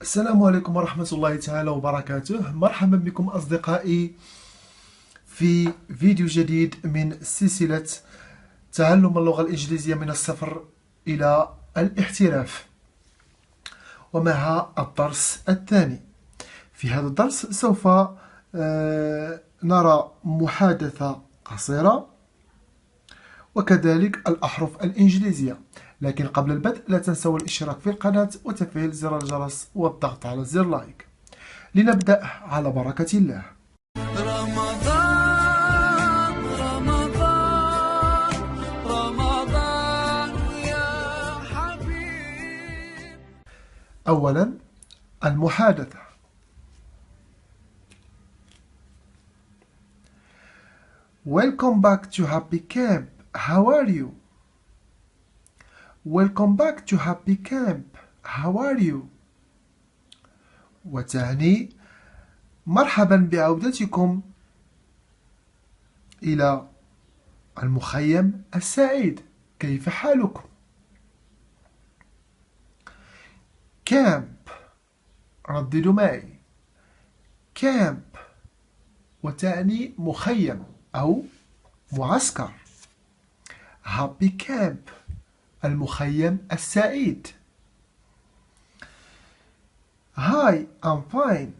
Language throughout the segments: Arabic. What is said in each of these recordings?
السلام عليكم ورحمة الله تعالى وبركاته. مرحبا بكم أصدقائي في فيديو جديد من سلسلة تعلم اللغة الإنجليزية من الصفر إلى الاحتراف، ومع الدرس الثاني. في هذا الدرس سوف نرى محادثة قصيرة وكذلك الأحرف الإنجليزية. لكن قبل البدء لا تنسوا الاشتراك في القناة وتفعيل زر الجرس والضغط على زر لايك. لنبدأ على بركة الله. رمضان رمضان رمضان يا حبيب. أولا المحادثة. Welcome back to Happy Camp. How are you? Welcome back to Happy Camp. How are you? وتعني مرحبا بعودتكم إلى المخيم السعيد، كيف حالكم؟ Camp، رددوا معي. Camp وتعني مخيم أو معسكر. Happy Camp المخيم السعيد. Hi, I'm fine.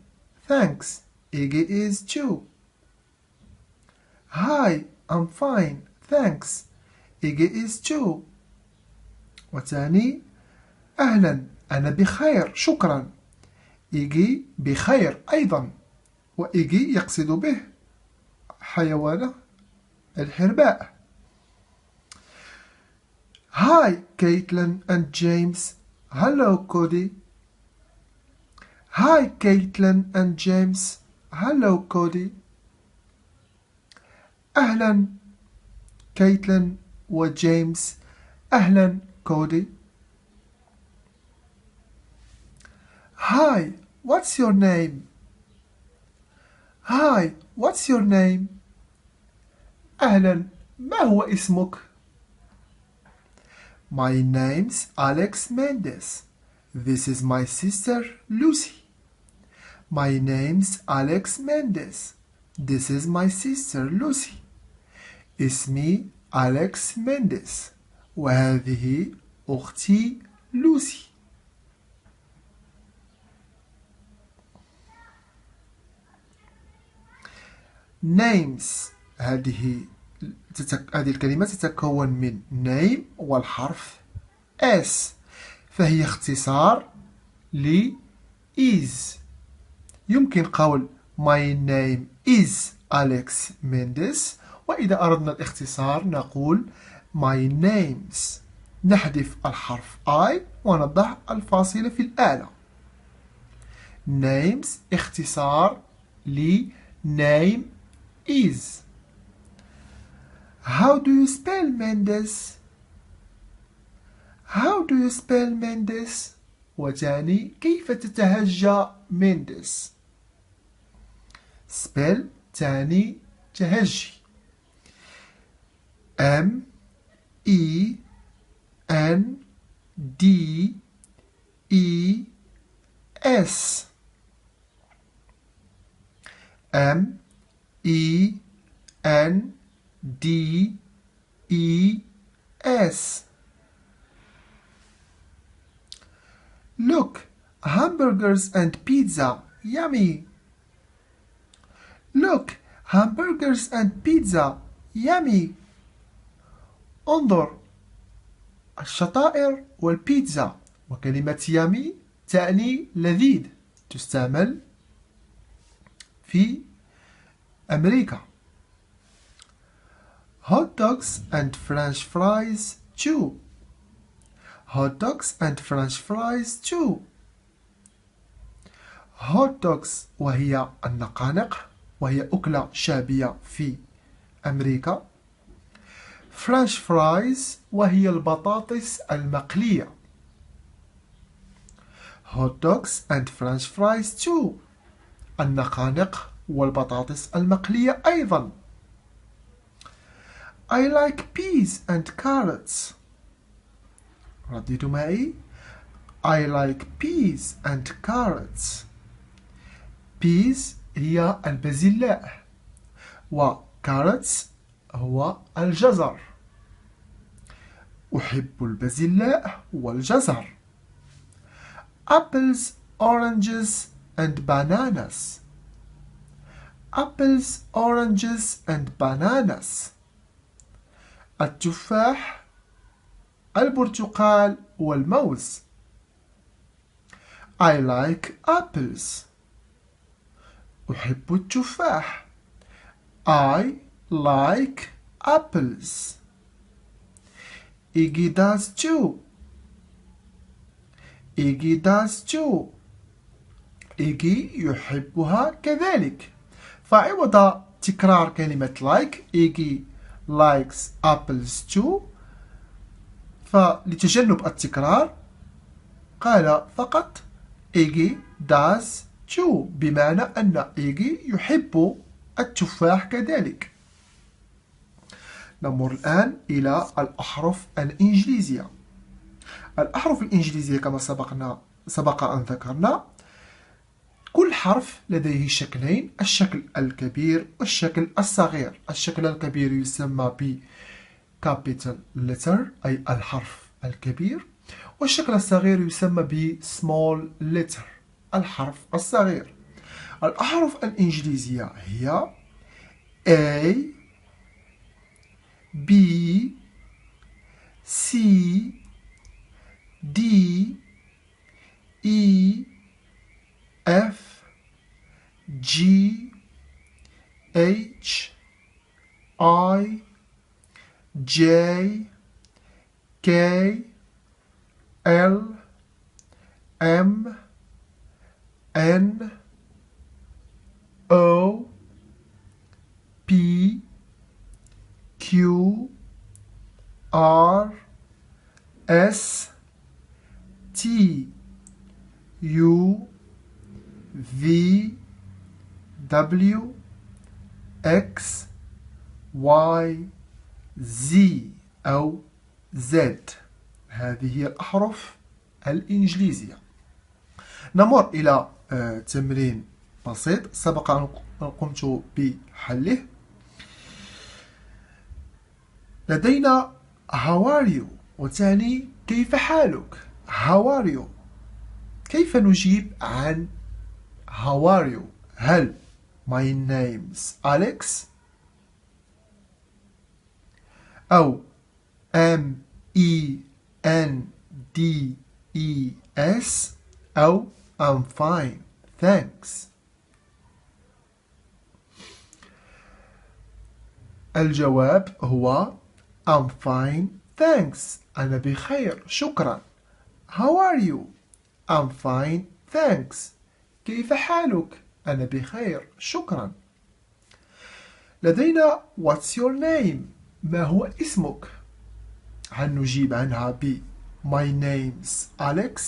Thanks. Iggy is too. Hi, I'm fine. Thanks. Iggy is too. وتعني أهلا، أنا بخير شكرا. إيجي بخير أيضا، وإيجي يقصد به حيوان الحرباء. Hi, Caitlin and James. Hello, Cody. Hi, Caitlin and James. Hello, Cody. أهلا كايتلين وجيمس. أهلا كودي. Hi, what's your name? Hi, what's your name? أهلا، ما هو اسمك؟ My name's Alex Mendes. This is my sister Lucy. My name's Alex Mendes. This is my sister Lucy. اسمي أليكس مينديز وهذه أختي لوسي. names، هذه الكلمة تتكون من name والحرف s، فهي اختصار ل is. يمكن قول my name is Alex Mendes، وإذا أردنا الاختصار نقول my names، نحذف الحرف I ونضع الفاصلة في الأعلى. names اختصار ل name is. How do you spell Mendes? How do you spell Mendes؟ وتعني كيف تتهجى مينديز. spell تعني تهجي. M E N D E S. M E N D E S. Look, hamburgers and pizza, yummy. Look, hamburgers and pizza, yummy. انظر، الشطائر والبيتزا. وكلمة يامي تعني لذيذ، تستعمل في أمريكا. hot dogs and french fries too. hot dogs and french fries too. hot dogs وهي النقانق، وهي أكلة شعبية في أمريكا. French fries وهي البطاطس المقلية. hot dogs and French fries too، النقانق والبطاطس المقلية أيضا. I like peas and carrots. رددوا معي. I like peas and carrots. peas هي البازلاء و carrots هو الجزر. أحب البازلاء والجزر. apples, oranges and bananas. apples, oranges and bananas. التفاح، البرتقال والموز. I like apples. أحب التفاح. I like apples. Iggy does too. Iggy does too. Iggy يحبها كذلك. فعوض تكرار كلمة like Iggy likes apples too، فلتجنب التكرار قال فقط Iggy does too، بمعنى أن Iggy يحب التفاح كذلك. نمر الآن إلى الأحرف الإنجليزية. الأحرف الإنجليزية كما سبق أن ذكرنا، كل حرف لديه شكلين، الشكل الكبير والشكل الصغير. الشكل الكبير يسمى ب capital letter أي الحرف الكبير، والشكل الصغير يسمى ب small letter الحرف الصغير. الأحرف الإنجليزية هي A B C D E F G H I J K L M N O P Q R S T U V W X Y Z أو Z. هذه هي الأحرف الإنجليزية. نمر إلى تمرين بسيط سبق أن قمت بحله. لدينا how are you وتعني كيف حالك. how are you. كيف نجيب عن how are you؟ هل my name's Alex أو MENDES أو I'm fine thanks. الجواب هو I'm fine thanks. أنا بخير شكرا. How are you؟ I'm fine thanks. كيف حالك؟ أنا بخير شكرا. لدينا what's your name؟ ما هو اسمك؟ هل نجيب عنها ب my name's Alex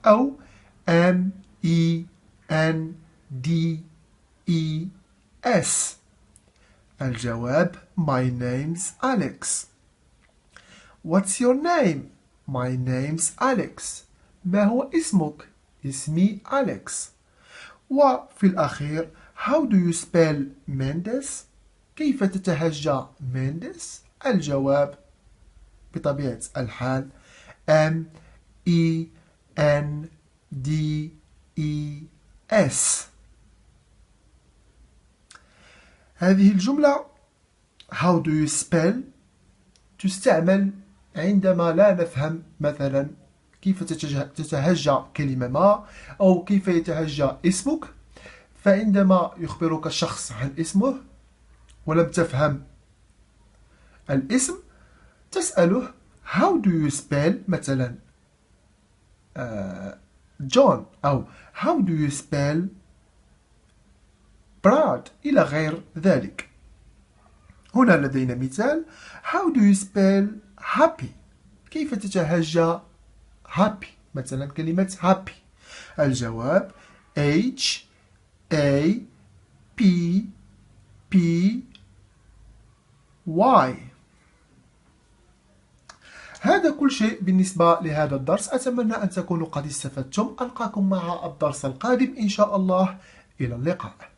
أو MENDES؟ الجواب my name's Alex. What's your name؟ My name's Alex. ما هو اسمك؟ اسمي أليكس. وفي الأخير how do you spell Mendes؟ كيف تتهجى مينديس؟ الجواب بطبيعة الحال MENDES. هذه الجملة how do you spell تستعمل عندما لا نفهم مثلا كيف تتهجى كلمة ما أو كيف يتهجى اسمك. فعندما يخبرك شخص عن اسمه ولم تفهم الاسم تسأله how do you spell مثلا جون أو how do you spell براد إلى غير ذلك. هنا لدينا مثال how do you spell happy؟ كيف تتهجى happy مثلا كلمة happy؟ الجواب H A P P Y. هذا كل شيء بالنسبة لهذا الدرس. أتمنى أن تكونوا قد استفدتم. ألقاكم مع الدرس القادم إن شاء الله. إلى اللقاء.